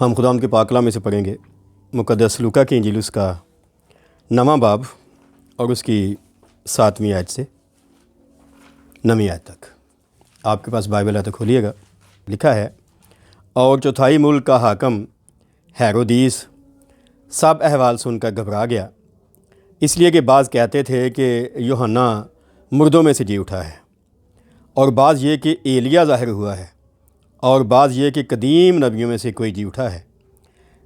हम खुदावंद के पाक कलाम में से पढ़ेंगे मुक़द्दस लूका की इंजील उसका 9वां बाब और उसकी 7वीं आयत से 9वीं आयत तक। आपके पास बाइबल है तो खोलिएगा। लिखा है, और चौथाई मुल्क का हाकम हेरोदीस सब अहवाल सुनकर घबरा गया, इसलिए कि बाज़ कहते थे कि यूहन्ना मुर्दों में से जी उठा है, और बाज़ ये कि एलिया ज़ाहिर हुआ है, और बाज़ ये कि कदीम नबियों में से कोई जी उठा है।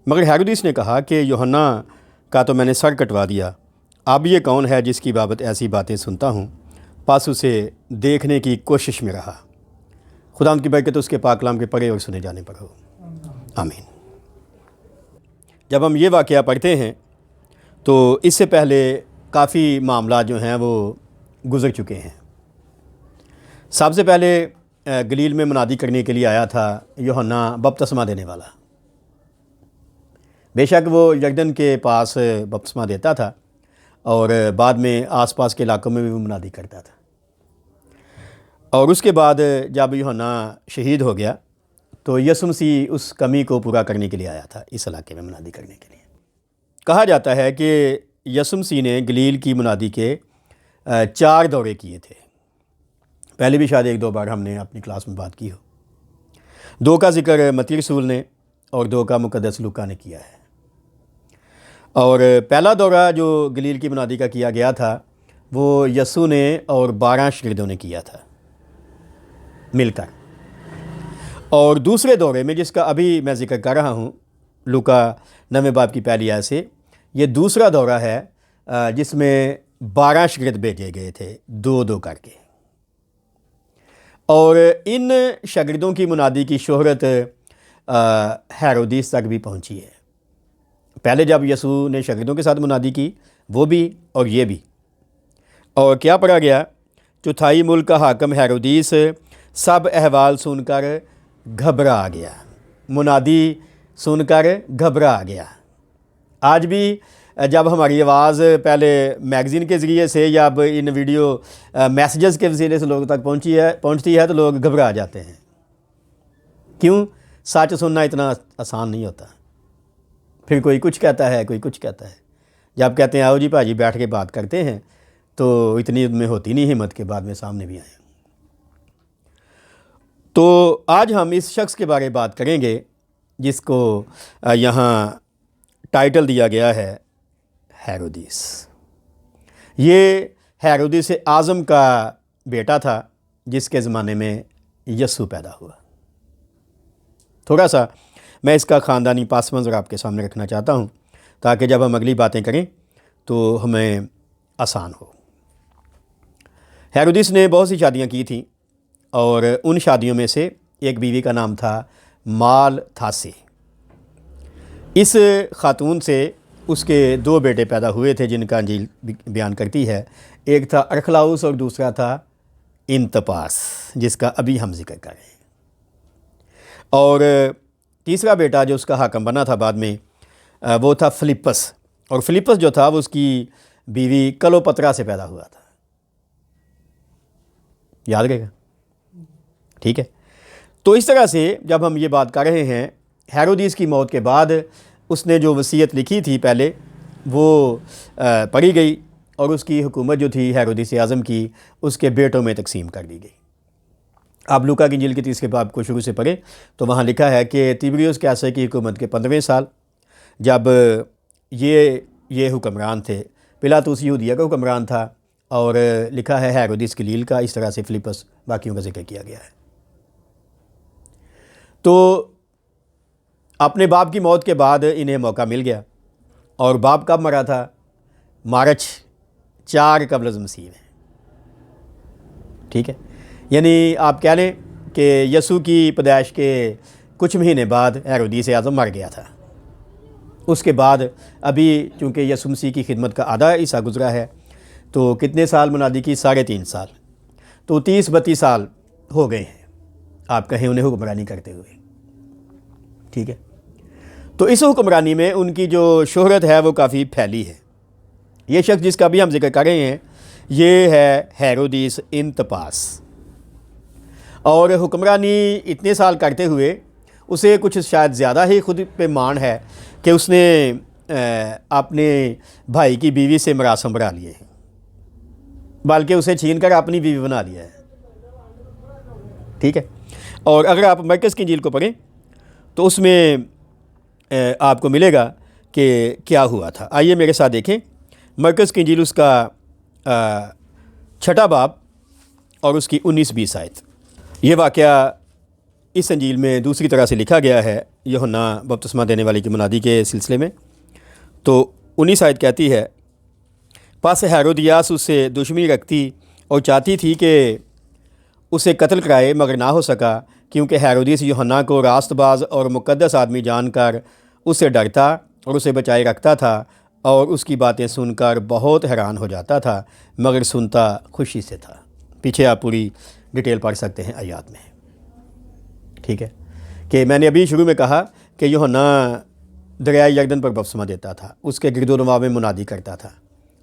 मगर हेरोदीस ने कहा कि यूहन्ना का तो मैंने सर कटवा दिया, अब ये कौन है जिसकी बाबत ऐसी बातें सुनता हूँ। पास उसे देखने की कोशिश में रहा। खुदावंद की बरकत उसके पाक कलाम के पढ़े और सुने जाने पर हो, आमीन। जब हम ये वाक़या पढ़ते हैं तो इससे पहले काफ़ी मामला जो हैं वो गुज़र चुके हैं। सबसे पहले गलील में मुनादी करने के लिए आया था यूहन्ना बपतिस्मा देने वाला। बेशक वो यरदन के पास बपतिस्मा देता था और बाद में आसपास के इलाकों में भी मुनादी करता था। और उसके बाद जब यूहन्ना शहीद हो गया तो यीशु मसीह उस कमी को पूरा करने के लिए आया था, इस इलाके में मुनादी करने के लिए। कहा जाता है कि यीशु मसीह ने गलील की मुनादी के 4 दौरे किए थे। पहले भी शायद 1-2 बार हमने अपनी क्लास में बात की हो। 2 का जिक्र मत्ती रसूल ने और 2 का मुक़द्दस लूका ने किया है। और पहला दौरा जो गलील की मुनादी का किया गया था वो यीशु ने और 12 शागिर्दों ने किया था मिलकर। और दूसरे दौरे में जिसका अभी मैं जिक्र कर रहा हूँ, लूका 9वें बाब की पहली आयत से, ये दूसरा दौरा है जिसमें 12 शागिर्द भेजे गए थे 2-2 करके। और इन शागिर्दों की मुनादी की शोहरत हेरोदीस तक भी पहुंची है। पहले जब यीशु ने शागिर्दों के साथ मुनादी की, वो भी और ये भी। और क्या पढ़ा गया? चौथाई मुल्क का हाकम हेरोदीस सब अहवाल सुनकर घबरा गया। मुनादी सुनकर घबरा गया। आज भी जब हमारी आवाज़ पहले मैगज़ीन के ज़रिए से या अब इन वीडियो मैसेजेस के वसीले से लोगों तक पहुंचती है तो लोग घबरा जाते हैं। क्यों? सच सुनना इतना आसान नहीं होता। फिर कोई कुछ कहता है, कोई कुछ कहता है। जब कहते हैं आओ जी भाजी बैठ के बात करते हैं, तो इतनी उनमें होती नहीं हिम्मत के बाद में सामने भी आए। तो आज हम इस शख्स के बारे में बात करेंगे जिसको यहाँ टाइटल दिया गया है हेरोदीस। ये हेरोदीस आज़म का बेटा था जिसके ज़माने में यीशु पैदा हुआ। थोड़ा सा मैं इसका ख़ानदानी पास मंज़र आपके सामने रखना चाहता हूँ ताकि जब हम अगली बातें करें तो हमें आसान हो। हेरोदीस ने बहुत सी शादियाँ की थीं और उन शादियों में से एक बीवी का नाम था मालथासे। इस खातून से उसके 2 बेटे पैदा हुए थे जिनका इंजील बयान करती है। एक था अरखलाउस और दूसरा था इंतपास, जिसका अभी हम जिक्र कर रहे हैं। और तीसरा बेटा जो उसका हाकम बना था बाद में, वो था फिलिप्पस। और फिलिप्पस जो था वो उसकी बीवी क्लोपत्रा से पैदा हुआ था। याद रहेगा? ठीक है। तो इस तरह से जब हम ये बात कर रहे हैं, हेरोदीस की मौत के बाद उसने जो वसीयत लिखी थी पहले वो पढ़ी गई और उसकी हुकूमत जो थी हेरोदीस आज़म की, उसके बेटों में तकसीम कर दी गई। आप लूका की इंजील के 30 बाब को शुरू से पढ़े तो वहाँ लिखा है कि तिबिरियुस कैसर की हुकूमत के 15वें साल जब ये हुक्मरान थे, पिलातुस यहूदिया का हुक्मरान था, और लिखा है हेरोदीस गलील का। इस तरह से फिलिप्पस बाकियों का जिक्र किया गया है। तो अपने बाप की मौत के बाद इन्हें मौका मिल गया। और बाप कब मरा था? मार्च 4 कबल मसीह में। ठीक है, यानी आप कह लें कि यीशु की पैदाइश के कुछ महीने बाद हेरोदीस आज़म मर गया था। उसके बाद अभी चूँकि यीशु मसीह की खिदमत का आधा हिस्सा गुजरा है, तो कितने साल मुनादी की? 3.5 साल। तो 30-32 साल हो गए हैं आप कहें उन्हें हुक्मरानी करते हुए। ठीक है, तो इस हुक्मरानी में उनकी जो शोहरत है वो काफ़ी फैली है। ये शख्स जिसका भी हम जिक्र कर रहे हैं ये है हेरोदीस इंतपास। और हुक्मरानी इतने साल करते हुए उसे कुछ शायद ज़्यादा ही खुद पे मान है कि उसने अपने भाई की बीवी से मरासम बढ़ा लिए हैं, बल्कि उसे छीन कर अपनी बीवी बना लिया है। ठीक है। और अगर आप मरकज़ की इंजील को पढ़ें तो उसमें आपको मिलेगा कि क्या हुआ था। आइए मेरे साथ देखें मरकज़ की इंजील उसका 6 बाब और उसकी 19-20 आयत। ये वाक़या इस इंजील में दूसरी तरह से लिखा गया है यूहन्ना बपतिस्मा देने वाले की मुनादी के सिलसिले में। तो 19 आयत कहती है, पास हेरोदियास उससे दुश्मनी रखती और चाहती थी कि उसे कत्ल कराए, मगर ना हो सका, क्योंकि हेरोदिस यूहन्ना को रास्तबाज और मुक़द्दस आदमी जानकर उससे डरता और उसे बचाए रखता था और उसकी बातें सुनकर बहुत हैरान हो जाता था, मगर सुनता खुशी से था। पीछे आप पूरी डिटेल पढ़ सकते हैं आयात में। ठीक है कि मैंने अभी शुरू में कहा कि यूहन्ना दरिया यरदन पर बपतिस्मा देता था, उसके गिरदोनवा में मुनादी करता था,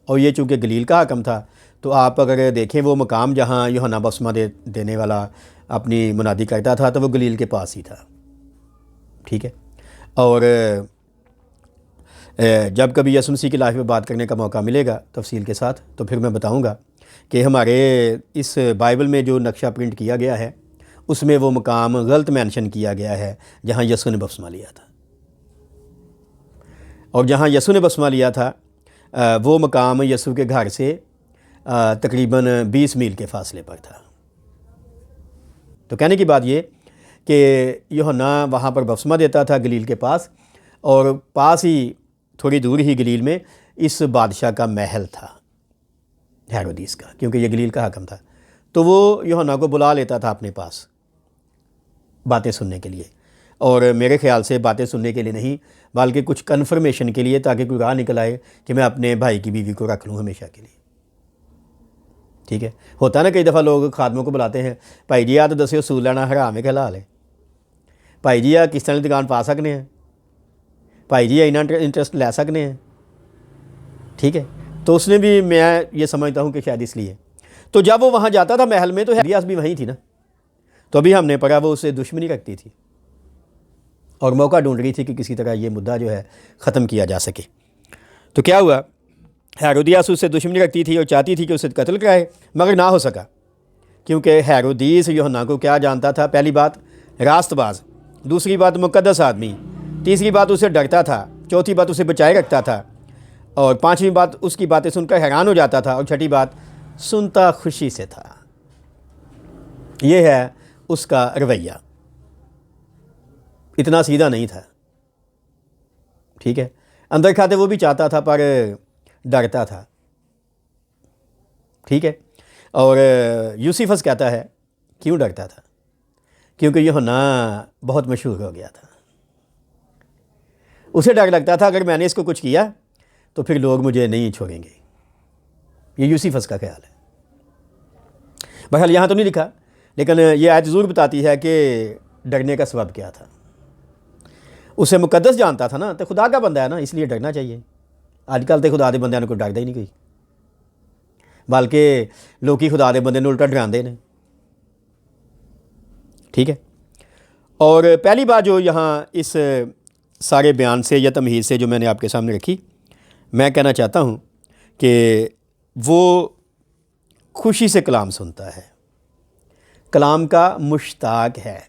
और ये चूँकि गलील का हकम था तो आप अगर देखें वो मकाम जहाँ यूहन्ना बपतिस्मा देने वाला अपनी मुनादी करता था तो वो गलील के पास ही था। ठीक है। और जब कभी यसुह मसीह की लाइफ में बात करने का मौका मिलेगा तफसील के साथ तो फिर मैं बताऊंगा कि हमारे इस बाइबल में जो नक्शा प्रिंट किया गया है उसमें वो मकाम गलत मेंशन किया गया है जहाँ यसुह ने बपतिस्मा लिया था, और जहाँ यसुह ने बपतिस्मा लिया था वो मकाम यसुह के घर से तकरीबन 20 मील के फासले पर था। तो कहने की बात ये कि यूहन्ना वहाँ पर बपतिस्मा देता था गलील के पास, और पास ही थोड़ी दूर ही गलील में इस बादशाह का महल था हेरोदिस का, क्योंकि ये गलील का हकम था। तो वो यूहन्ना को बुला लेता था अपने पास बातें सुनने के लिए, और मेरे ख्याल से बातें सुनने के लिए नहीं बल्कि कुछ कन्फर्मेशन के लिए, ताकि कोई राह निकल आए कि मैं अपने भाई की बीवी को रख लूँ हमेशा के लिए। ठीक है। होता ना कई दफ़ा लोग खादमों को बुलाते हैं, भाई जी आ तो दस्यो सूद लैना हराम है कि हलाल है, भाई जी आ किस्त वाली दुकान पा सकते हैं, भाई जी इन्ना इंटरेस्ट लै सकते हैं। ठीक है। तो उसने भी, मैं ये समझता हूँ कि शायद इसलिए, तो जब वो वहाँ जाता था महल में तो हेरोदियास भी वहीं थी ना, तो अभी हमने पढ़ा वो उससे दुश्मनी रखती थी और मौका ढूंढ रही थी कि किसी तरह ये मुद्दा जो है ख़त्म किया जा सके। तो क्या हुआ, हेरोदियास उससे दुश्मनी रखती थी और चाहती थी कि उसे कत्ल कराए, मगर ना हो सका, क्योंकि हेरोदिस यूहन्ना को क्या जानता था, पहली बात रास्तबाज, दूसरी बात मुक़द्दस आदमी, तीसरी बात उसे डरता था, चौथी बात उसे बचाए रखता था, और पांचवी बात उसकी बातें सुनकर हैरान हो जाता था, और छठी बात सुनता खुशी से था। ये है उसका रवैया, इतना सीधा नहीं था। ठीक है। अंदर खाते वो भी चाहता था पर डरता था। ठीक है। और यूसिफस कहता है क्यों डरता था, क्योंकि यूहन्ना बहुत मशहूर हो गया था। उसे डर लगता था अगर मैंने इसको कुछ किया तो फिर लोग मुझे नहीं छोड़ेंगे। ये यूसिफस का ख्याल है। बहरहाल यहाँ तो नहीं लिखा, लेकिन ये आयत ज़रूर बताती है कि डरने का सबब क्या था। उसे मुक़द्दस जानता था ना, तो खुदा का बंदा है ना, इसलिए डरना चाहिए। आजकल तो खुदा के बंदे को डरदा ही नहीं कोई, बल्कि लोग खुदा के बंदे उल्टा डराते हैं। ठीक है। और पहली बात जो यहाँ इस सारे बयान से या तमहीद से जो मैंने आपके सामने रखी, मैं कहना चाहता हूँ कि वो खुशी से कलाम सुनता है, कलाम का मुश्ताक है।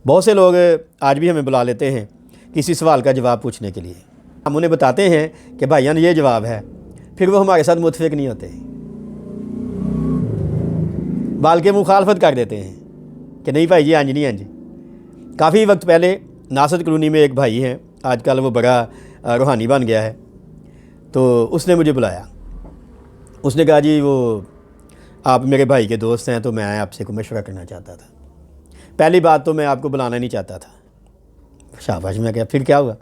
बहुत से लोग आज भी हमें बुला लेते हैं किसी सवाल का जवाब पूछने के लिए, हम उन्हें बताते हैं कि भाईजान ये जवाब है, फिर वो हमारे साथ मुतफिक नहीं होते, बल्कि मुखालफत कर देते हैं कि नहीं भाई जी अंज नहीं अंज। काफ़ी वक्त पहले नासर कॉलोनी में एक भाई हैं, आजकल वो बड़ा रूहानी बन गया है, तो उसने मुझे बुलाया। उसने कहा जी वो आप मेरे भाई के दोस्त हैं तो मैं आपसे को मशवरा करना चाहता था। पहली बात तो मैं आपको बुलाना नहीं चाहता था। शाबाश, मैं क्या, फिर क्या हुआ?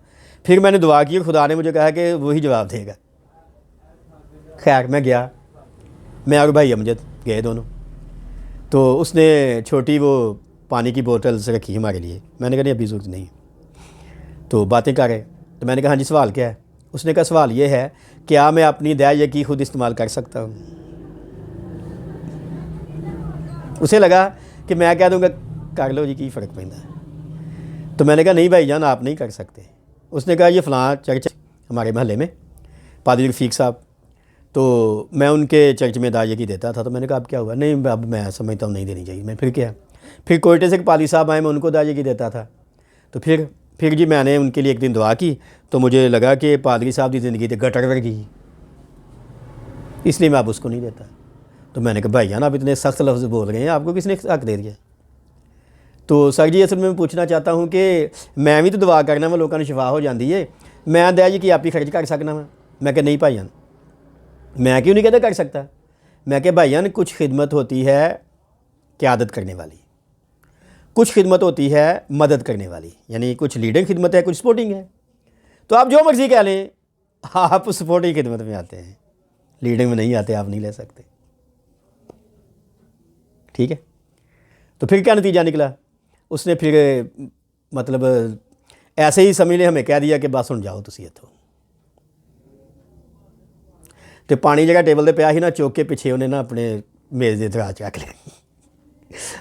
फिर मैंने दुआ की, खुदा ने मुझे कहा कि वही जवाब देगा। खैर मैं गया, मैं और भाई अमजद गए दोनों। तो उसने छोटी वो पानी की बोतल्स रखी हमारे लिए। मैंने कहा नहीं अभी ज़रूरत नहीं। तो बातें कर रहे, तो मैंने कहा हाँ जी सवाल क्या है? उसने कहा सवाल ये है, क्या मैं अपनी दाय की खुद इस्तेमाल कर सकता हूँ? उसे लगा कि मैं कह दूँगा कर लो जी, की फ़र्क पैंदा। तो मैंने कहा नहीं भाईजान, आप नहीं कर सकते। उसने कहा ये फ़लाँ चर्च हमारे महल्ले में पादरी रफ़ीक साहब, तो मैं उनके चर्च में दायगी देता था। तो मैंने कहा अब क्या हुआ? नहीं अब मैं समझता हूँ नहीं देनी चाहिए। मैं फिर क्या, फिर कोयटे से पाली साहब आए, मैं उनको दायगी देता था। तो फिर जी मैंने उनके लिए एक दिन दुआ की, तो मुझे लगा कि पादरी साहब की ज़िंदगी तो गटर कर गई, इसलिए मैं अब उसको नहीं देता। तो मैंने कहा भाईजान आप इतने सख्त लफ्ज़ बोल रहे हैं, आपको किसने हक दे दिया? तो सर जी असल में मैं पूछना चाहता हूँ कि मैं भी तो दुआ करना वा, लोगों को शिफा हो जाती है, मैं दया जी कि आप ही खर्च कर सकना वा? मैं क्या नहीं भाईजान, मैं क्यों नहीं कहता कर सकता। मैं क्या भाईजान, कुछ खिदमत होती है क़यादत करने वाली, कुछ खिदमत होती है मदद करने वाली, यानी कुछ लीडिंग खिदमत है, कुछ सपोर्टिंग है। तो आप जो मर्ज़ी कह लें, आप सपोर्टिंग खिदमत में आते हैं, लीडिंग में नहीं आते, आप नहीं ले सकते। ठीक है, तो फिर क्या नतीजा निकला? उसने फिर मतलब ऐसे ही समझ ले हमें कह दिया कि बस हुण जाओ तुसीं इत्थों। तो पानी जगह टेबल पर पिया ही ना, चुक के पिछे उन्हें ना अपने मेज़ के दराज चक लिया।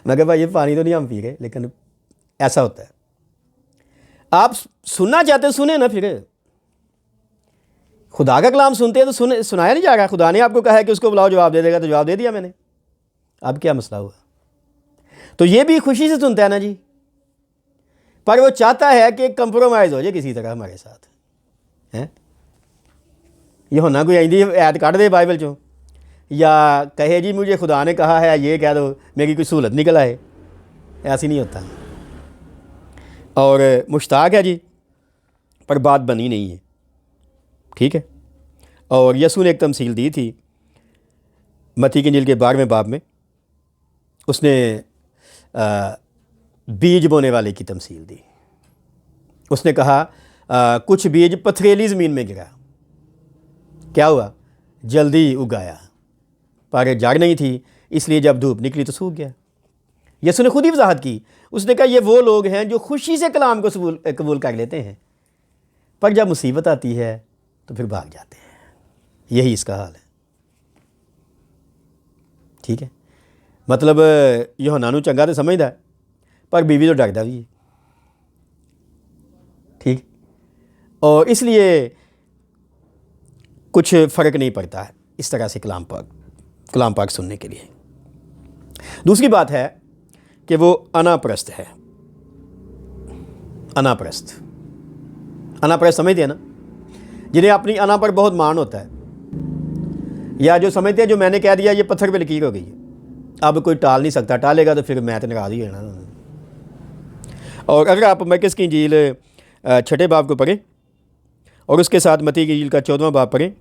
मैं कहा भाई ये पानी तो नहीं हम पी गए, लेकिन ऐसा होता है। आप सुनना चाहते हो सुने ना, फिर खुदा का कलाम सुनते हैं तो सुनाया नहीं जा रहा। खुदा ने आपको कहा है कि उसको बुलाओ, जवाब दे देगा, तो जवाब दे दिया मैंने। अब क्या मसला हुआ? तो ये भी खुशी से सुनता है ना जी, पर वो चाहता है कि कंप्रोमाइज़ हो जाए किसी तरह हमारे साथ हैं। यूहन्ना कोई आइंदी ऐत काट दे बाइबल चो, या कहे जी मुझे खुदा ने कहा है ये कह दो, मेरी कोई सहूलत निकल आए, ऐसी नहीं होता। और मुश्ताक है जी, पर बात बनी नहीं है। ठीक है, और यसू ने एक तमसील दी थी मत्ती की इंजील के 12वें बाब में। उसने बीज बोने वाले की तमसील दी। उसने कहा कुछ बीज पथरीली ज़मीन में गिरा, क्या हुआ? जल्दी उगाया, पर जड़ नहीं थी, इसलिए जब धूप निकली तो सूख गया। यसू ने खुद ही वजाहत की। उसने कहा ये वो लोग हैं जो खुशी से कलाम को कबूल कर लेते हैं, पर जब मुसीबत आती है तो फिर भाग जाते हैं। यही इसका हाल है। ठीक है, मतलब यूहन्ना नूं चंगा तो समझदा है, पर बीवी तो डरदा भी है। ठीक, और इसलिए कुछ फ़र्क नहीं पड़ता है इस तरह से कलाम पाक सुनने के लिए। दूसरी बात है कि वो अनाप्रस्त है। अनाप्रस्त समझते हैं ना, जिन्हें अपनी अना पर बहुत मान होता है, या जो समझते हैं जो मैंने कह दिया ये पत्थर पे लकीर हो गई है, अब कोई टाल नहीं सकता, टालेगा तो फिर मैं तो नाराज़ ही होना। और अगर आप मरकज़ की इंजील 6 बाब को पढ़ें और उसके साथ मत्ती की इंजील का 14वां बाब पढ़ें,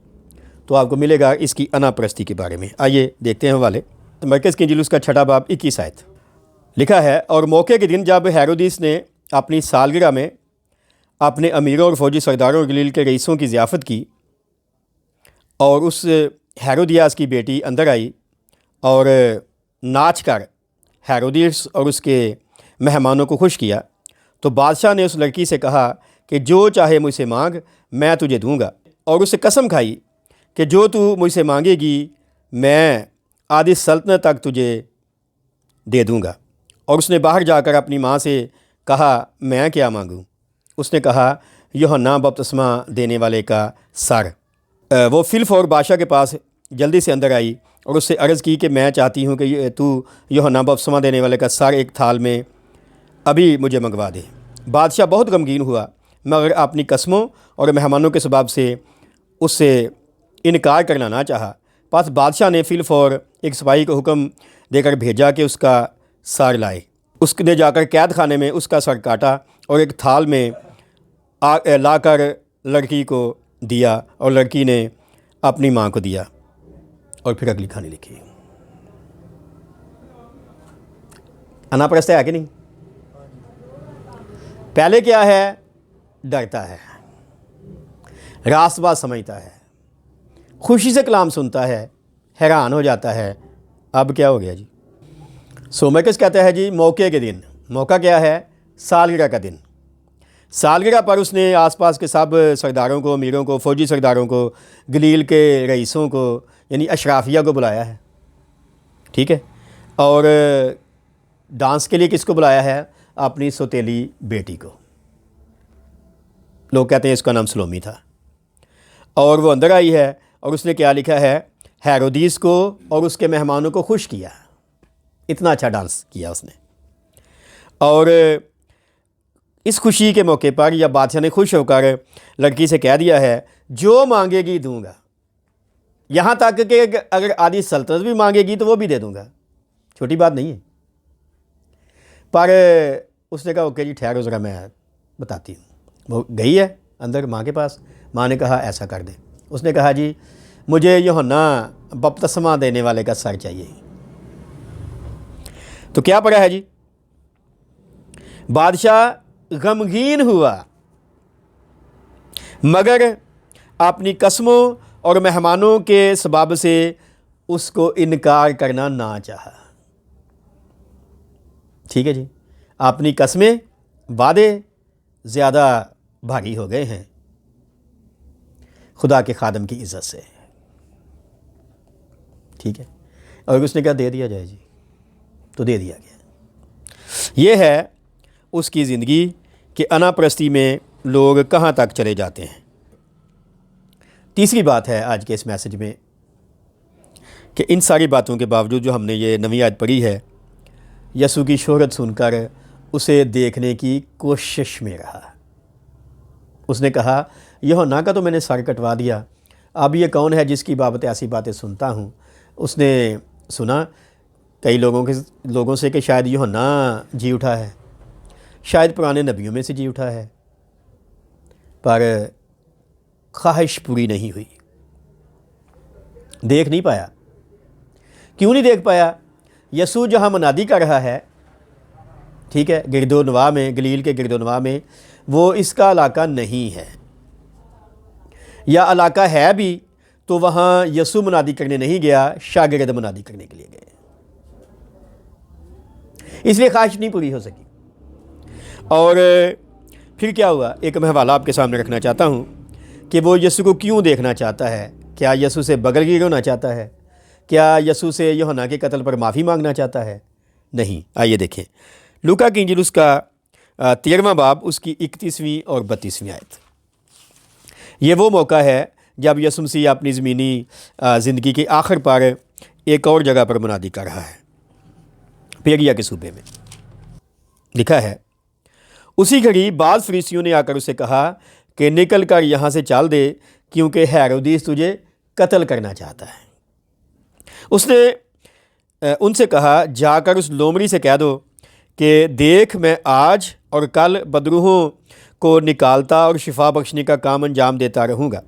तो आपको मिलेगा इसकी अनाप्रस्ती के बारे में। आइए देखते हैं हवाले। तो मरकज़ की इंजील उसका 6 बाब 21 आयत लिखा है, और मौके के दिन जब हेरोदिस ने अपनी सालगिरह में अपने अमीरों और फौजी सरदारों और गलील के रईसों की ज़ियाफ़त की, और उस हेरोदियास की बेटी अंदर आई और नाच कर हेरोदिस और उसके मेहमानों को खुश किया, तो बादशाह ने उस लड़की से कहा कि जो चाहे मुझसे मांग, मैं तुझे दूंगा। और उससे कसम खाई कि जो तू मुझसे मांगेगी मैं आधी सल्तनत तक तुझे दे दूंगा। और उसने बाहर जाकर अपनी माँ से कहा, मैं क्या मांगूँ? उसने कहा, यूहन्ना बपतिस्मा देने वाले का सर। वो फिलफौर बादशाह के पास जल्दी से अंदर आई और उससे अर्ज़ की कि मैं चाहती हूँ कि तू यूहन्ना बपतिस्मा देने वाले का सर एक थाल में अभी मुझे मंगवा दे। बादशाह बहुत गमगीन हुआ, मगर अपनी कस्मों और मेहमानों के सबब से उससे इनकार करना ना चाहा। बस बादशाह ने फिलफौर एक सिपाही को हुक्म देकर भेजा कि उसका सर लाए। उसने जाकर कैद खाने में उसका सर काटा और एक थाल में लाकर लड़की को दिया, और लड़की ने अपनी माँ को दिया। और फिर अगली कहानी लिखी। अनाप्रस्त है कि नहीं? पहले क्या है? डरता है, रास्तबाज समझता है, खुशी से कलाम सुनता है, हैरान हो जाता है। अब क्या हो गया जी? सोमकस कहता है जी मौके के दिन। मौका क्या है? सालगिरह का दिन। सालगिरह पर उसने आसपास के सब सरदारों को, अमीरों को, फ़ौजी सरदारों को, गलील के रईसों को, यानी अशराफिया को बुलाया है। ठीक है, और डांस के लिए किसको बुलाया है? अपनी सौतेली बेटी को। लोग कहते हैं इसका नाम सलोमी था। और वो अंदर आई है और उसने क्या लिखा है, हेरोदीस को और उसके मेहमानों को खुश किया। इतना अच्छा डांस किया उसने। और इस खुशी के मौके पर या बादशाह ने खुश होकर लड़की से कह दिया है, जो मांगेगी दूंगा, यहाँ तक कि अगर आधी सल्तनत भी मांगेगी तो वो भी दे दूंगा, छोटी बात नहीं है। पर उसने कहा ओके जी ठहरो ज़रा मैं बताती हूँ। वो गई है अंदर माँ के पास। माँ ने कहा ऐसा कर दे। उसने कहा जी मुझे यूहन्ना बपतिस्मा देने वाले का सर चाहिए। तो क्या पड़ा है जी, बादशाह गमगीन हुआ मगर अपनी कसमों और मेहमानों के सबब से उसको इनकार करना ना चाहा। ठीक है जी, अपनी कसमें वादे ज़्यादा भारी हो गए हैं खुदा के खादम की इज़्ज़त से। ठीक है, और उसने कहा दे दिया जाए जी, तो दे दिया गया। ये है उसकी ज़िंदगी कि अनापरस्ती में लोग कहाँ तक चले जाते हैं। तीसरी बात है आज के इस मैसेज में कि इन सारी बातों के बावजूद जो हमने ये नवी आयत पढ़ी है, यसू की शोहरत सुनकर उसे देखने की कोशिश में रहा। उसने कहा यूहन्ना का तो मैंने सर कटवा दिया, अब ये कौन है जिसकी बाबत ऐसी बातें सुनता हूँ। उसने सुना कई लोगों से कि शायद यूहन्ना जी उठा है, शायद पुराने नबियों में से जी उठा है, पर ख्वाहिश पूरी नहीं हुई, देख नहीं पाया। क्यों नहीं देख पाया? यसू जहाँ मनादी कर रहा है, ठीक है, गिरदोनवा में, गलील के गिरदोनवा में, वो इसका इलाका नहीं है, या इलाका है भी तो वहाँ यसू मनादी करने नहीं गया, शागिर्द मनादी करने के लिए गए, इसलिए ख्वाहिश नहीं पूरी हो सकी। और फिर क्या हुआ, एक मैं हवाला आपके सामने रखना चाहता हूँ कि वो यसू को क्यों देखना चाहता है। क्या यसू से बगलगिर होना चाहता है? क्या यसू से यूहन्ना के कत्ल पर माफ़ी मांगना चाहता है? नहीं। आइए देखें लूका की इंजील उसका 13वां बाब उसकी 31वीं और 32वीं आयत। ये वो मौका है जब यसू मसीह अपनी ज़मीनी ज़िंदगी के आखिर पर एक और जगह पर मुनादी कर रहा है, पेरिया के सूबे में। लिखा है, उसी घड़ी बाद फरीसियों ने आकर उसे कहा कि निकल कर यहाँ से चल दे, क्योंकि हेरोदीस तुझे कत्ल करना चाहता है। उसने उनसे कहा, जाकर उस लोमड़ी से कह दो कि देख मैं आज और कल बदरूहों को निकालता और शिफा बख्शने का काम अंजाम देता रहूँगा,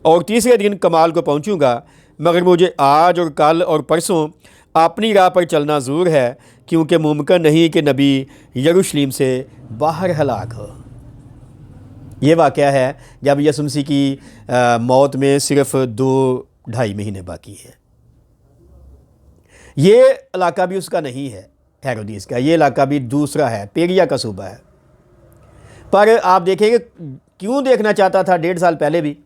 और तीसरे दिन कमाल को पहुँचूँगा, मगर मुझे आज और कल और परसों अपनी राह पर चलना ज़रूर है, क्योंकि मुमकिन नहीं कि नबी यरूशलेम से बाहर हलाक हो। ये वाक़या है जब यसू मसीह की मौत में सिर्फ 2-2.5 महीने बाकी है। ये इलाका भी उसका नहीं है हेरोदीस का, ये इलाका भी दूसरा है, पेरिया का सूबा है। पर आप देखेंगे क्यों देखना चाहता था 1.5 साल पहले भी,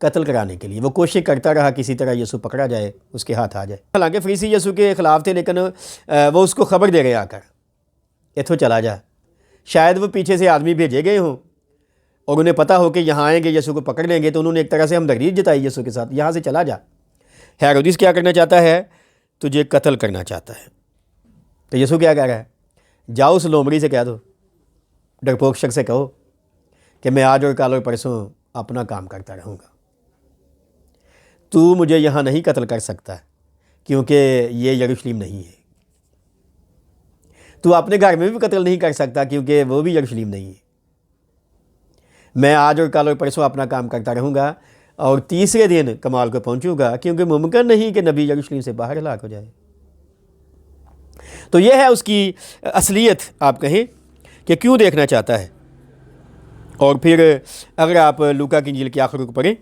कत्ल कराने के लिए। वो कोशिश करता रहा किसी तरह यसू पकड़ा जाए, उसके हाथ आ जाए। हालांकि फरीसी यसू के ख़िलाफ़ थे, लेकिन वो उसको ख़बर दे गए आकर, इथों चला जा। शायद वो पीछे से आदमी भेजे गए हों और उन्हें पता हो कि यहाँ आएंगे यसू को पकड़ लेंगे, तो उन्होंने एक तरह से हमदर्दी जताई यसू के साथ, यहाँ से चला जा। हेरोदिस क्या करना चाहता है? तुझे कत्ल करना चाहता है। तो यसू क्या कह रहा है? जाओ उस लोमड़ी से कह दो, डरपोक शख्स से कहो कि मैं आज और कल और परसों अपना काम करता रहूँगा, तू मुझे यहाँ नहीं कत्ल कर सकता, क्योंकि ये यरूशलेम नहीं है। तू अपने घर में भी कत्ल नहीं कर सकता, क्योंकि वो भी यरूशलेम नहीं है। मैं आज और कल और परसों अपना काम करता रहूँगा, और तीसरे दिन कमाल को पहुँचूँगा, क्योंकि मुमकिन नहीं कि नबी यरूशलेम से बाहर हलाक हो जाए। तो यह है उसकी असलियत, आप कहें कि क्यों देखना चाहता है। और फिर अगर आप लूका की इंजील के आखिर को पढ़ें,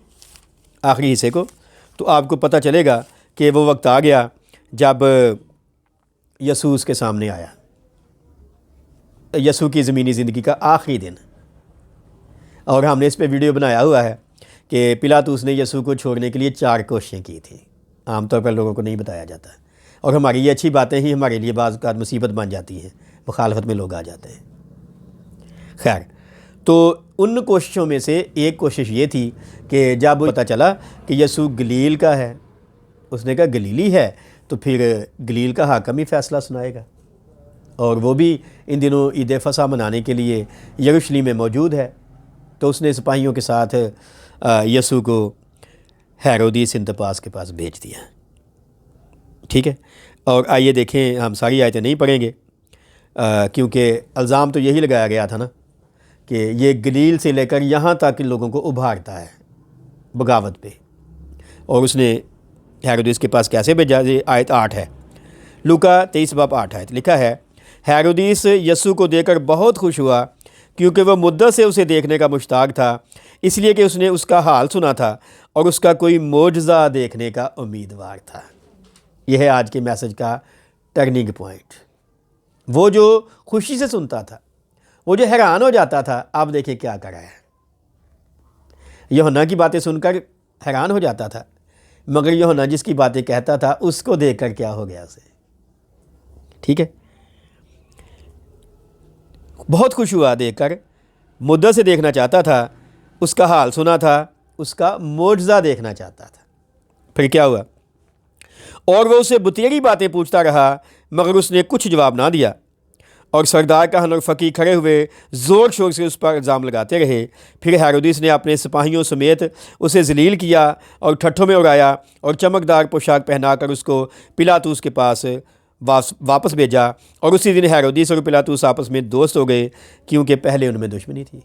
आखिरी हिस्से को, तो आपको पता चलेगा कि वो वक्त आ गया जब यसू उसके सामने आया, यसू की ज़मीनी ज़िंदगी का आखिरी दिन। और हमने इस पे वीडियो बनाया हुआ है कि पिलातूस ने यसू को छोड़ने के लिए 4 कोशिशें की थी। आमतौर पर लोगों को नहीं बताया जाता, और हमारी ये अच्छी बातें ही हमारे लिए बाज़ मुसीबत बन जाती हैं, मुखालफत में लोग आ जाते हैं। खैर, तो उन कोशिशों में से एक कोशिश ये थी कि जब पता चला कि यसू गलील का है, उसने कहा गलीली है तो फिर गलील का हाकम ही फ़ैसला सुनाएगा। और वो भी इन दिनों ईद फसा मनाने के लिए यरूशलेम में मौजूद है। तो उसने सिपाहियों के साथ यसू को हेरोदिस अंतिपास के पास भेज दिया। ठीक है, और आइए देखें, हम सारी आयतें नहीं पढ़ेंगे क्योंकि इल्ज़ाम तो यही लगाया गया था ना कि ये गलील से लेकर यहाँ तक लोगों को उभारता है बगावत पे। और उसने हेरोदिस के पास कैसे भेजा? ये आयत 8 है, लूका 23:8 आयत लिखा है, हेरोदिस यसू को देखकर बहुत खुश हुआ क्योंकि वह मुद्दत से उसे देखने का मुश्ताक था, इसलिए कि उसने उसका हाल सुना था और उसका कोई मोजज़ा देखने का उम्मीदवार था। यह है आज के मैसेज का टर्निंग पॉइंट। वो जो खुशी से सुनता था, वो जो हैरान हो जाता था, आप देखिए क्या कर रहा है। यूहन्ना की बातें सुनकर हैरान हो जाता था, मगर यूहन्ना जिसकी बातें कहता था उसको देखकर क्या हो गया उसे। ठीक है, बहुत खुश हुआ देखकर, मुद्दत से देखना चाहता था, उसका हाल सुना था, उसका मोजज़ा देखना चाहता था। फिर क्या हुआ? और वह उसे बुतेरी बातें पूछता रहा, मगर उसने कुछ जवाब ना दिया। और सरदार कहन और फ़कीर खड़े हुए ज़ोर शोर से उस पर इल्ज़ाम लगाते रहे। फिर हेरोदिस ने अपने सिपाहियों समेत उसे जलील किया और ठट्ठों में उड़ाया और चमकदार पोशाक पहनाकर उसको पिलातूस के पास वापस भेजा। और उसी दिन हेरोदिस और पिलातूस आपस में दोस्त हो गए, क्योंकि पहले उनमें दुश्मनी थी।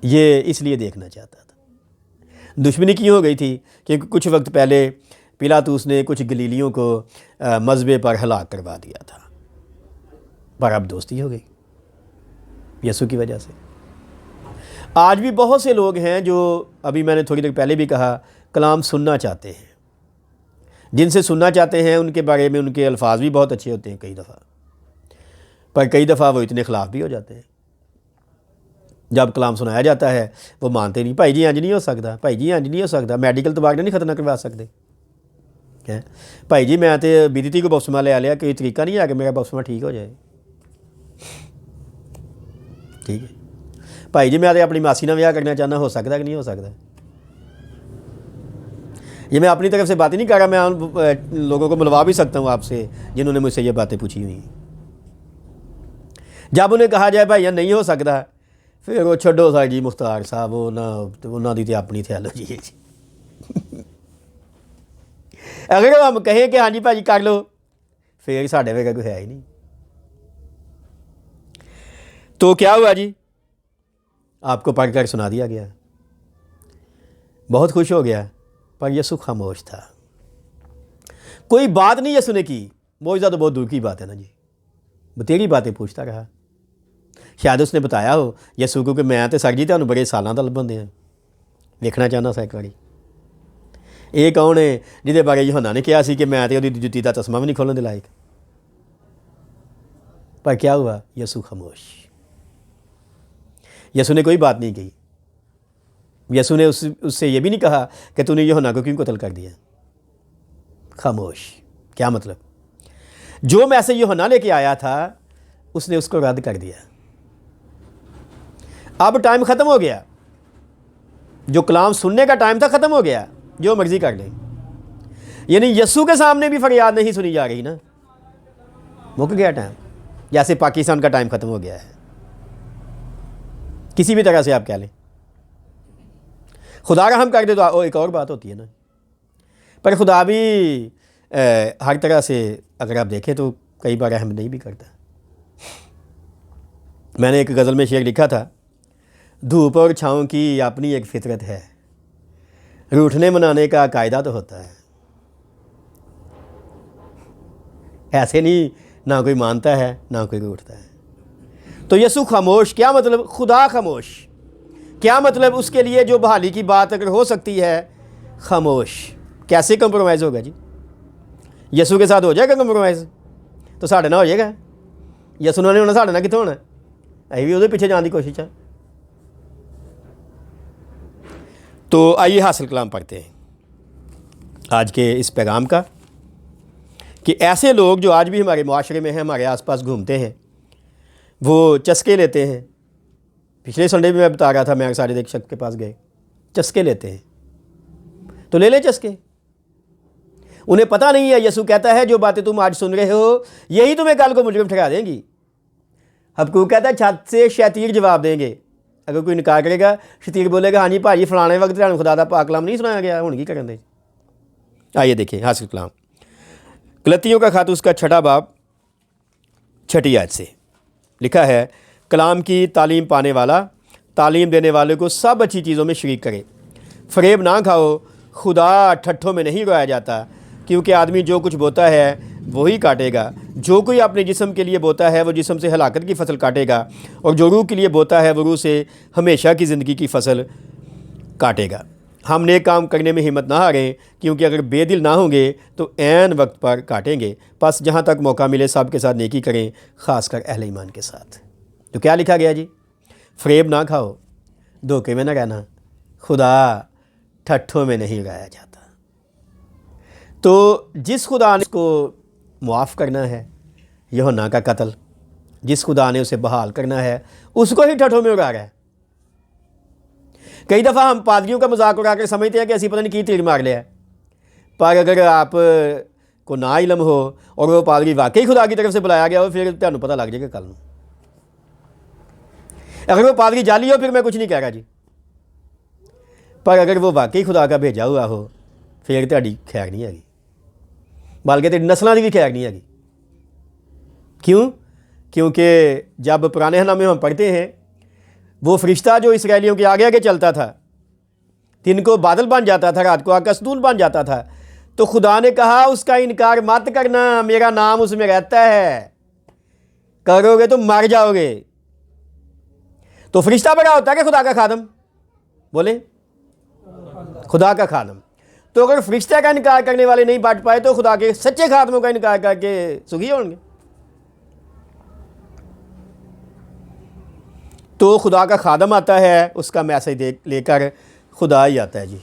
ये इसलिए देखना चाहता था। दुश्मनी क्यों हो गई थी? क्योंकि कुछ वक्त पहले पिलातूस ने कुछ गलीलियों को मज़बे पर हलाक करवा दिया था, पर अब दोस्ती हो गई यसू की वजह से। आज भी बहुत से लोग हैं जो, अभी मैंने थोड़ी देर पहले भी कहा, कलाम सुनना चाहते हैं। जिनसे सुनना चाहते हैं उनके बारे में उनके अल्फाज भी बहुत अच्छे होते हैं कई दफ़ा, पर कई दफ़ा वो इतने ख़िलाफ़ भी हो जाते हैं। जब कलाम सुनाया जाता है वो मानते नहीं। भाई जी इंज नहीं हो सकता, भाई जी इंज नहीं हो सकता, मेडिकल तबाक नहीं खतना करवा सकते हैं, भाई जी मैं तो बीती को बपतिस्मा ले लिया, कोई तरीका नहीं है कि मेरा बपतिस्मा ठीक हो जाए। ठीक है, भाई जी मैं तो अपनी मासी ना ब्याह करना चाहना, हो सकता कि नहीं हो सकता? ये मैं अपनी तरफ से बातें नहीं कर रहा, मैं उन लोगों को मिलवा भी सकता हूँ आपसे जिन्होंने मुझसे ये बातें पूछी हुई। जब उन्हें कहा जाए भाई नहीं हो सकता, फिर वो छोड़ो सा जी मुख्तार साहब, वो ना उन्होंने तो अपनी थियोलॉजी है जी। अगर हम कहें कि हाँ जी भाजी कर लो, फिर साढ़े वेगा कोई है ही नहीं। तो क्या हुआ जी? आपको पढ़कर सुना दिया गया, बहुत खुश हो गया, पर यसू खामोश था। कोई बात नहीं यसू ने की। मोजज़ा तो बहुत दूर की बात है ना जी, बतेरी बातें पूछता रहा। शायद उसने बताया हो यसू को कि मैं तो सर जी तुहानू बड़े सालों का लभन दिया, देखना चाहना सा एक बारी। ये कौन है जिहदे बारे यूहन्ना ने कहा कि मैं तो उहदी जुत्ती का तस्मा भी नहीं खोलने दे लायक। पर क्या हुआ? यसू खामोश। यसू ने कोई बात नहीं कही। यसू ने उससे ये भी नहीं कहा कि तूने यूहन्ना को क्यों कत्ल कर दिया। खामोश। क्या मतलब? जो मैसेज यूहन्ना लेके आया था उसने उसको रद्द कर दिया। अब टाइम ख़त्म हो गया, जो कलाम सुनने का टाइम था ख़त्म हो गया, जो मर्जी कर ले। यानी यसू के सामने भी फरियाद नहीं सुनी जा रही ना, मुक गया टाइम। जैसे पाकिस्तान का टाइम ख़त्म हो गया है, किसी भी तरह से आप कह लें। खुदा रहम कर दे तो एक और बात होती है ना, पर खुदा भी हर तरह से अगर आप देखें तो कई बार रहम नहीं भी करता। मैंने एक गज़ल में शेर लिखा था, धूप और छाँव की अपनी एक फितरत है, रूठने मनाने का कायदा तो होता है। ऐसे नहीं, ना कोई मानता है ना कोई रूठता है। तो यसू खामोश, क्या मतलब? खुदा खामोश। क्या मतलब? उसके लिए जो बहाली की बात अगर हो सकती है, खामोश। कैसे कंप्रोमाइज़ होगा जी? यसू के साथ हो जाएगा कंप्रोमाइज़ तो साढ़े ना हो जाएगा। यसू ने होना, साढ़े ना कितों होना? अभी भी उहदे पीछे जाने की कोशिश है। तो आइए हासिल कलाम पढ़ते हैं आज के इस पैगाम का, कि ऐसे लोग जो आज भी हमारे मुआशरे में हैं, हमारे आसपास घूमते हैं, वो चस्के लेते हैं पिछले संडे भी मैं बता रहा था, मैं सारे एक शख्स के पास गए, चस्के लेते हैं, तो ले चस्के। उन्हें पता नहीं है, यीशु कहता है जो बातें तुम आज सुन रहे हो यही तुम्हें कल को मुजरिम ठहरा देंगी। हबक्कूक कहता है छत से शैतीर जवाब देंगे। अगर कोई इनकार करेगा, शतीर बोलेगा हाँ जी भाजी फलाने वक्त तुहानूं खुदा दा पाक कलाम नहीं सुनाया गया, हुण की करन दे। आइए देखिए हासिल कलाम, गलतियों का खात उसका 6 बाब 6 आयत से लिखा है, कलाम की तालीम पाने वाला तालीम देने वाले को सब अच्छी चीज़ों में शरीक करे। फरेब ना खाओ, खुदा ठट्ठों में नहीं रोया जाता, क्योंकि आदमी जो कुछ बोता है वही काटेगा। जो कोई अपने जिस्म के लिए बोता है वो जिस्म से हलाकत की फसल काटेगा, और जो रूह के लिए बोता है वो रूह से हमेशा की ज़िंदगी की फसल काटेगा। हम नेक काम करने में हिम्मत ना हारें, क्योंकि अगर बेदिल ना होंगे तो ऐन वक्त पर काटेंगे। बस जहाँ तक मौका मिले सब के साथ नेकी करें, ख़ासकर अहले ईमान के साथ। तो क्या लिखा गया जी? फरेब ना खाओ, धोखे में ना रहना, खुदा ठट्ठों में नहीं लगाया जाता। तो जिस खुदा ने उसको मुआफ़ करना है, यूहन्ना का कत्ल, जिस खुदा ने उसे बहाल करना है उसको ही ठट्ठों में उड़ा रहा है। कई दफ़ा हम पादरियों का मजाक उड़ा कर समझते हैं कि ऐसी पता नहीं की तीर मार लिया है, पर अगर आप को ना इलम हो और वो पादरी वाकई खुदा की तरफ से बुलाया गया हो, फिर तुहानूं पता लग जाएगा कल। अगर वो पादरी जाली हो फिर मैं कुछ नहीं कह रहा जी, पर अगर वो वाकई खुदा का भेजा हुआ हो फिर तुहाडी खैर नहीं हैगी, बल्कि तेरी नस्लों की भी खैर नहीं हैगी। क्यों? क्योंकि जब पुराने हनामे में हम पढ़ते हैं, वो फरिश्ता जो इसराइलियों के आगे आगे चलता था, दिन को बादल बन जाता था, रात को आग का सतून बन जाता था, तो खुदा ने कहा उसका इनकार मत करना, मेरा नाम उसमें रहता है, करोगे तो मर जाओगे। तो फरिश्ता बड़ा होता है कि खुदा का खादम? बोले खुदा का खादम। तो अगर फरिश्ता का इनकार करने वाले नहीं बच पाए तो खुदा के सच्चे खादमों का इनकार करके सुखी होंगे। तो खुदा का खादम आता है, उसका मैसेज लेकर खुदा ही आता है जी।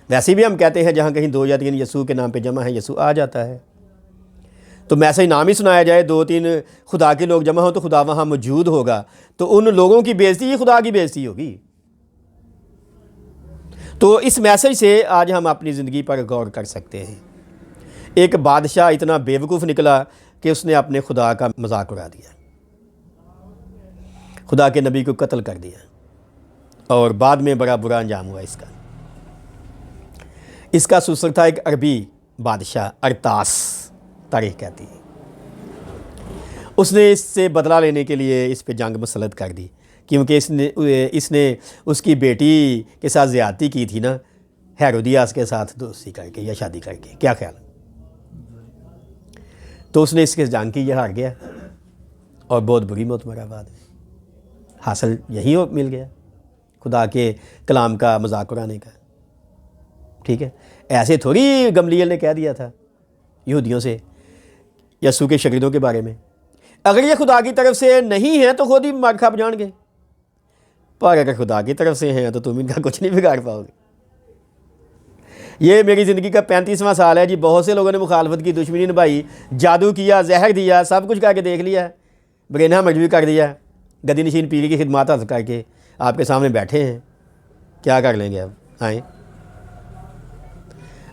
वैसे भी हम कहते हैं जहाँ कहीं 2 या 3 यीशु के नाम पे जमा है, यीशु आ जाता है। तो मैसेज नाम ही सुनाया जाए, 2-3 खुदा के लोग जमा हो तो खुदा वहाँ मौजूद होगा, तो उन लोगों की बेइज्जती ही खुदा की बेइज्जती होगी। तो इस मैसेज से आज हम अपनी ज़िंदगी पर गौर कर सकते हैं। एक बादशाह इतना बेवकूफ़ निकला कि उसने अपने खुदा का मजाक उड़ा दिया, खुदा के नबी को कत्ल कर दिया, और बाद में बड़ा बुरा अंजाम हुआ इसका सुसर था एक अरबी बादशाह, अरतास तारीख कहती है। उसने इससे बदला लेने के लिए इस पे जंग मुसल्लत कर दी, क्योंकि इसने उसकी बेटी के साथ ज़्यादती की थी ना, हेरोदियास के साथ दोस्ती करके या शादी करके। क्या ख्याल? तो उसने इसके जंग की, यह हार गया और बहुत बुरी मौत मरा। बाद में हासिल यही मिल गया, खुदा के कलाम का मजाक उड़ाने का। ठीक है, ऐसे थोड़ी गमलीएल ने कह दिया था यहूदियों से यीशु के शागिर्दों के बारे में, अगर ये खुदा की तरफ से नहीं है तो खुद ही मार खा जाएंगे, पर अगर खुदा की तरफ से हैं तो तुम इनका कुछ नहीं बिगाड़ पाओगे। ये मेरी ज़िंदगी का 35वां साल है जी। बहुत से लोगों ने मुखालफत की, दुश्मनी निभाई, जादू किया, जहर दिया, सब कुछ करके देख लिया, बरेना मजबूर कर दिया, गदी नशीन पीरी की खिदमत हासिल करके आपके सामने बैठे हैं। क्या कर लेंगे अब? आए,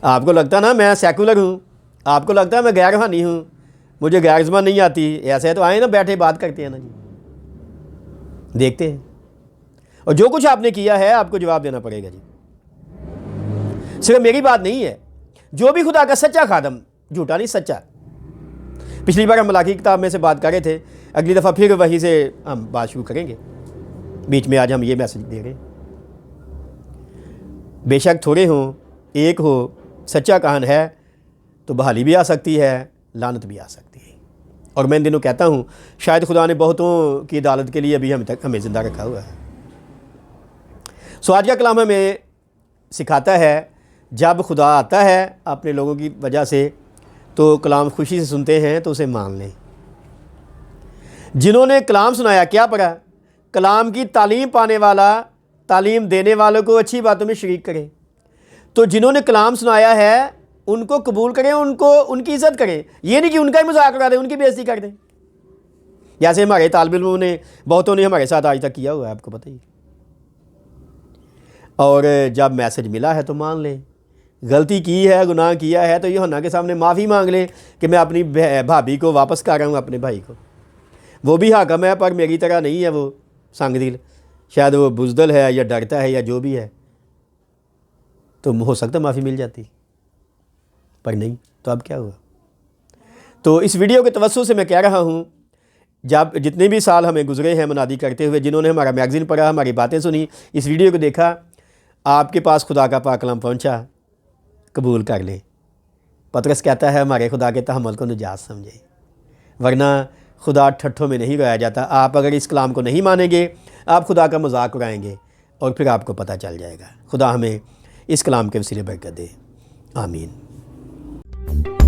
आपको लगता ना मैं सेकुलर हूँ, आपको लगता है मैं गैर रूहानी हूँ, मुझे गैर ज़बान नहीं आती, ऐसा है तो आए ना, बैठे बात करते हैं ना जी, देखते हैं। और जो कुछ आपने किया है आपको जवाब देना पड़ेगा जी। सिर्फ मेरी बात नहीं है, जो भी खुदा का सच्चा खादम, झूठा नहीं सच्चा। पिछली बार हम मलाकी किताब में से बात कर रहे थे, अगली दफ़ा फिर वहीं से हम बात शुरू करेंगे। बीच में आज हम ये मैसेज दे रहे हैं, बेशक थोड़े हों, एक हो, सच्चा काहन है तो बहाली भी आ सकती है, लानत भी आ सकती है। और मैं इन दिनों कहता हूँ शायद खुदा ने बहुतों की अदालत के लिए अभी हमें ज़िंदा रखा हुआ है। सो आज का कलाम हमें सिखाता है, जब खुदा आता है अपने लोगों की वजह से तो कलाम खुशी से सुनते हैं तो उसे मान लें। जिन्होंने कलाम सुनाया क्या पढ़ा? कलाम की तालीम पाने वाला तालीम देने वालों को अच्छी बातों में शरीक करें। तो जिन्होंने कलाम सुनाया है उनको कबूल करें, उनको उनकी इज़्ज़त करें। ये नहीं कि उनका ही मजाक उड़ा दें, उनकी बेइज्जती कर दें। जैसे हमारे तालिब इल्मों ने बहुतों ने हमारे साथ आज तक किया हुआ है, आपको पता ही। और जब मैसेज मिला है तो मान लें, गलती की है, गुनाह किया है तो यूहन्ना के सामने माफ़ी मांग लें कि मैं अपनी भाभी को वापस कर रहा हूँ, अपने भाई को। वो भी हाकम है पर मेरी तरह नहीं है वो संग दिल, शायद वो बुज़दिल है या डरता है या जो भी है, तो हो सकता माफ़ी मिल जाती, पर नहीं। तो अब क्या हुआ? तो इस वीडियो के तवज्जो से मैं कह रहा हूँ, जब जितने भी साल हमें गुजरे हैं मुनादी करते हुए, जिन्होंने हमारा मैगज़ीन पढ़ा, हमारी बातें सुनी, इस वीडियो को देखा, आपके पास खुदा का पाक कलाम पहुँचा, कबूल कर ले। पतरस कहता है हमारे खुदा के तहम्मुल को निजात समझे, वरना खुदा ठट्ठों में नहीं रोया जाता। आप अगर इस कलाम को नहीं मानेंगे, आप खुदा का मजाक उड़ाएंगे और फिर आपको पता चल जाएगा। खुदा हमें इस कलाम के वसीले बरकत दे, आमीन।